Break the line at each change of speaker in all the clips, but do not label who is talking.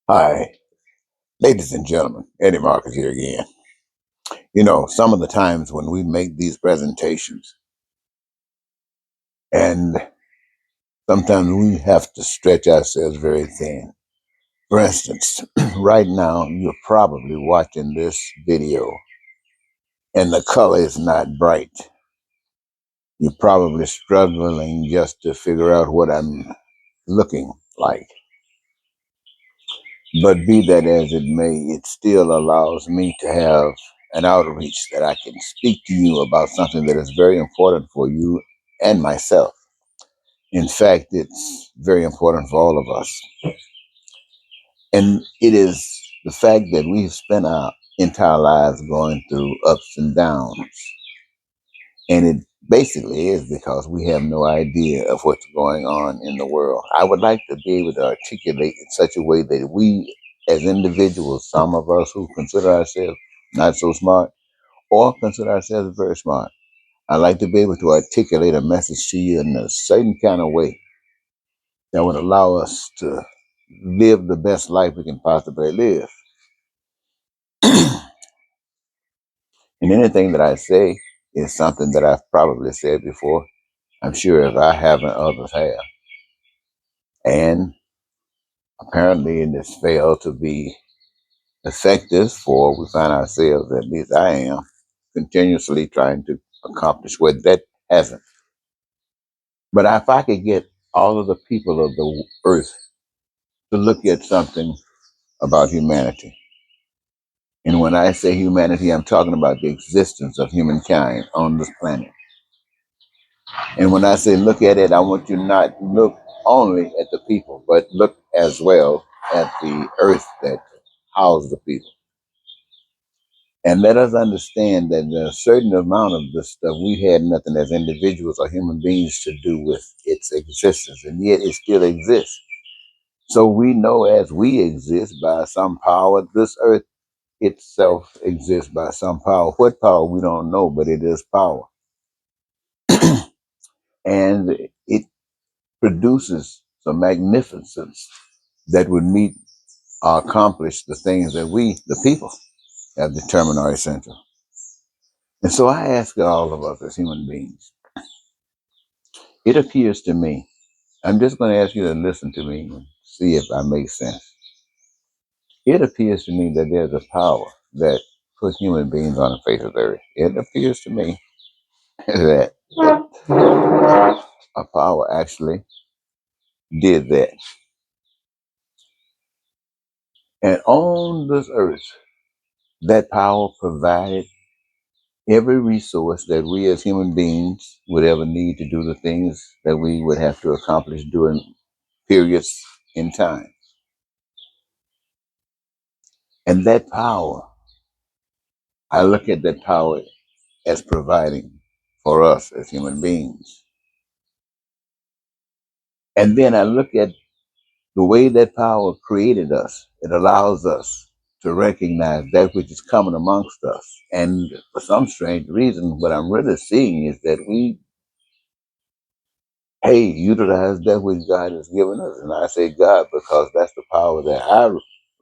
Hi, ladies and gentlemen. Eddie Marcus here again. You know, some of the times when we make these presentations, and sometimes we have to stretch ourselves very thin. For instance, right now, you're probably watching this video and the color is not bright. You're probably struggling just to figure out what I'm looking like. But be that as it may, it still allows me to have an outreach that I can speak to you about something that is very important for you and myself. In fact, it's very important for all of us. And it is the fact that we've spent our entire lives going through ups and downs. And it basically is because we have no idea of what's going on in the world. I would like to be able to articulate in such a way that we, as individuals, some of us who consider ourselves not so smart or consider ourselves very smart, I'd like to be able to articulate a message to you in a certain kind of way that would allow us to live the best life we can possibly live. And anything that I say is something that I've probably said before. I'm sure if I haven't, others have. And apparently it has failed to be effective, for we find ourselves, at least I am, continuously trying to accomplish what that hasn't. But if I could get all of the people of the earth to look at something about humanity, and when I say humanity, I'm talking about the existence of humankind on this planet. And when I say look at it, I want you not look only at the people, but look as well at the earth that houses the people. And let us understand that a certain amount of this stuff we had nothing as individuals or human beings to do with its existence, and yet it still exists. So we know as we exist by some power, this earth itself exists by some power. What power we don't know, but it is power. And it produces some magnificence that would meet or accomplish the things that we, the people, have determined are essential. And so I ask all of us as human beings, it appears to me, I'm just going to ask you to listen to me and see if I make sense. It appears to me that there's a power that put human beings on the face of the earth. It appears to me that a power actually did that. And on this earth, that power provided every resource that we as human beings would ever need to do the things that we would have to accomplish during periods in time. And that power, I look at that power as providing for us as human beings. And then I look at the way that power created us. It allows us to recognize that which is coming amongst us. And for some strange reason, what I'm really seeing is that we, hey, utilize that which God has given us. And I say God because that's the power that I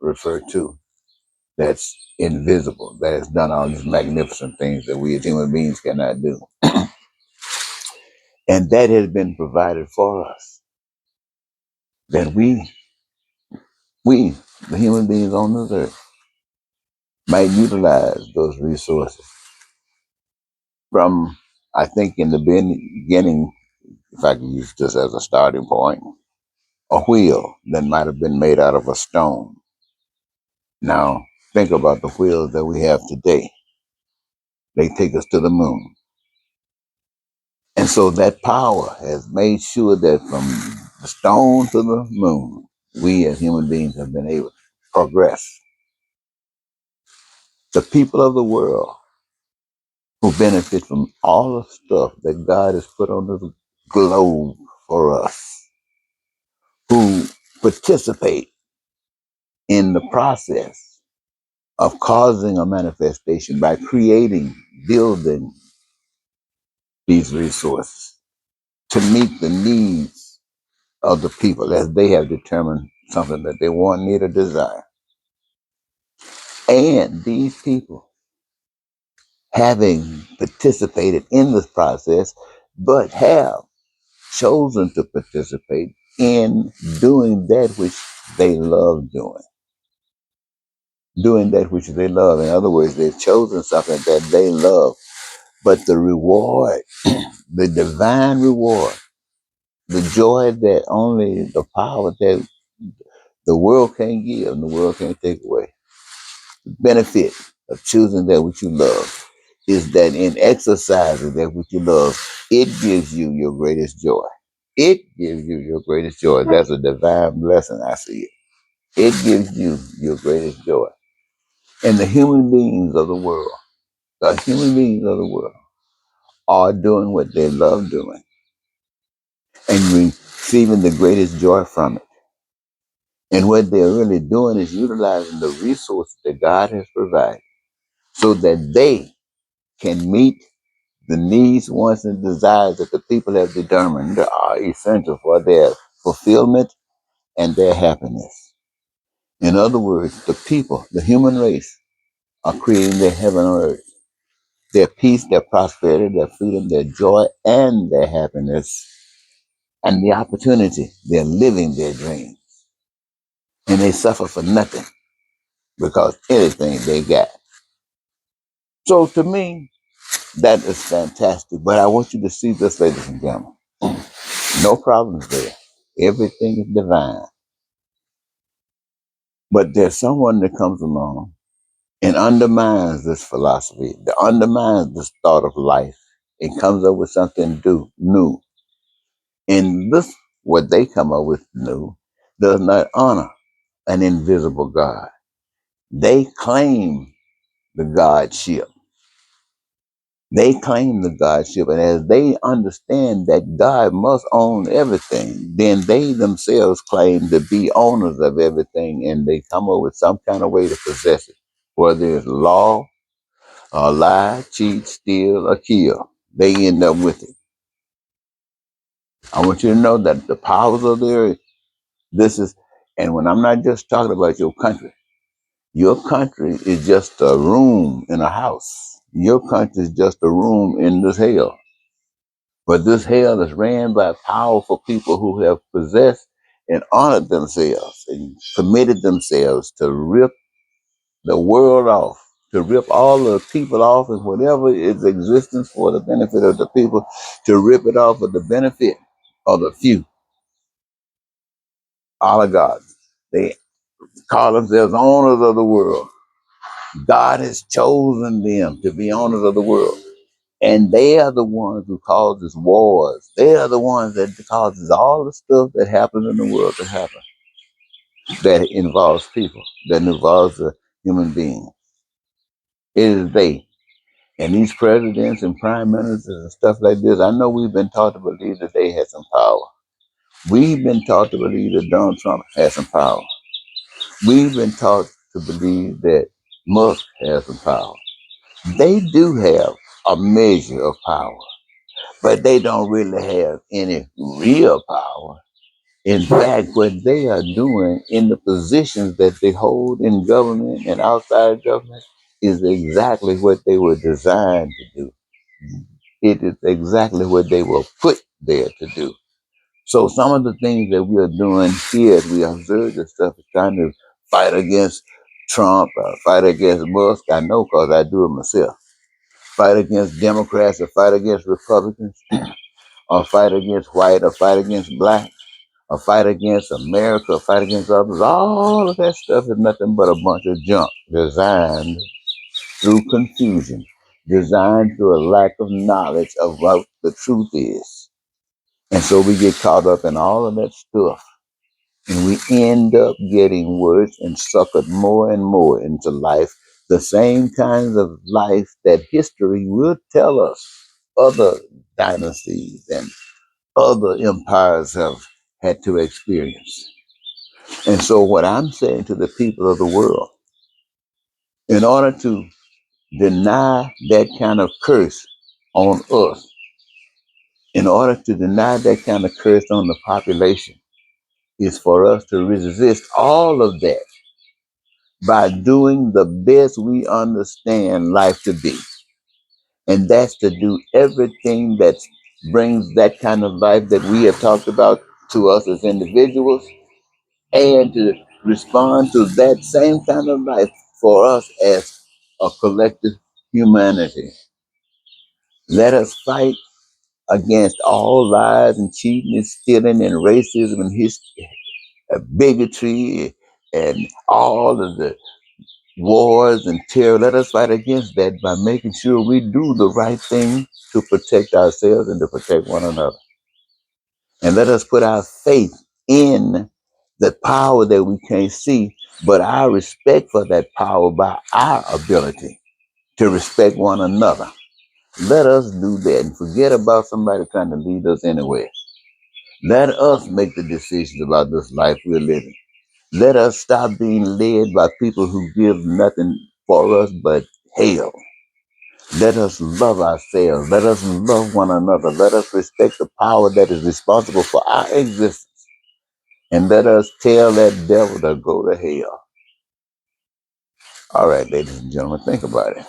refer to, that's invisible, that has done all these magnificent things that we as human beings cannot do. And that has been provided for us. That we, the human beings on this earth, might utilize those resources. From, I think in the beginning, if I can use this as a starting point, a wheel that might have been made out of a stone. Now, think about the wheels that we have today. They take us to the moon. And so that power has made sure that from the stone to the moon, we as human beings have been able to progress. The people of the world who benefit from all the stuff that God has put on this globe for us, who participate in the process of causing a manifestation by creating, building these resources to meet the needs of the people as they have determined something that they want, need, or desire. And these people, having participated in this process, but have chosen to participate in doing that which they love doing that which they love. In other words, they've chosen something that they love, but the reward, the divine reward, the joy that only the power that the world can't give and the world can't take away. The benefit of choosing that which you love is that in exercising that which you love, it gives you your greatest joy. It gives you your greatest joy. That's a divine blessing, I see it. It gives you your greatest joy. And the human beings of the human beings of the world are doing what they love doing and receiving the greatest joy from it. And what they're really doing is utilizing the resources that God has provided so that they can meet the needs, wants, and desires that the people have determined are essential for their fulfillment and their happiness. In other words, the people, the human race, are creating their heaven on earth, their peace, their prosperity, their freedom, their joy, and their happiness, and the opportunity. They're living their dream. And they suffer for nothing because anything they got. So to me, that is fantastic. But I want you to see this, ladies and gentlemen. No problems there. Everything is divine. But there's someone that comes along and undermines this philosophy, that undermines this thought of life, and comes up with something new. And this, what they come up with new, does not honor an invisible God. They claim the Godship. They claim the Godship, and as they understand that God must own everything, then they themselves claim to be owners of everything, and they come up with some kind of way to possess it, whether it's law, or lie, cheat, steal, or kill. They end up with it. I want you to know that the powers of the earth, this is, and when I'm not just talking about your country is just a room in a house. Your country is just a room in this hell. But this hell is ran by powerful people who have possessed and honored themselves and committed themselves to rip the world off, to rip all the people off and whatever is existence for the benefit of the people, to rip it off for the benefit of the few oligarchs. They call themselves owners of the world. God has chosen them to be owners of the world. And they are the ones who causes wars. They are the ones that causes all the stuff that happens in the world to happen, that involves people, that involves the human being. It is they. And these presidents and prime ministers and stuff like this, I know we've been taught to believe that they had some power. We've been taught to believe that Donald Trump has some power. We've been taught to believe that Musk has some power. They do have a measure of power, but they don't really have any real power. In fact, what they are doing in the positions that they hold in government and outside government is exactly what they were designed to do. It is exactly what they were put there to do. So some of the things that we are doing here as we observe this stuff is trying to fight against Trump, fight against Musk. I know because I do it myself. Fight against Democrats or fight against Republicans or fight against white or fight against black or fight against America or fight against others. All of that stuff is nothing but a bunch of junk designed through confusion, designed through a lack of knowledge of what the truth is. And so we get caught up in all of that stuff. And we end up getting worse and suckered more and more into life, the same kinds of life that history will tell us other dynasties and other empires have had to experience. And so, what I'm saying to the people of the world, in order to deny that kind of curse on us, in order to deny that kind of curse on the population, is for us to resist all of that by doing the best we understand life to be. And that's to do everything that brings that kind of life that we have talked about to us as individuals, and to respond to that same kind of life for us as a collective humanity. Let us fight against all lies and cheating and stealing and racism and bigotry and all of the wars and terror. Let us fight against that by making sure we do the right thing to protect ourselves and to protect one another. And let us put our faith in the power that we can't see, but our respect for that power by our ability to respect one another. Let us do that and forget about somebody trying to lead us anywhere. Let us make the decisions about this life we're living. Let us stop being led by people who give nothing for us but hell. Let us love ourselves. Let us love one another. Let us respect the power that is responsible for our existence. And let us tell that devil to go to hell. All right, ladies and gentlemen, think about it.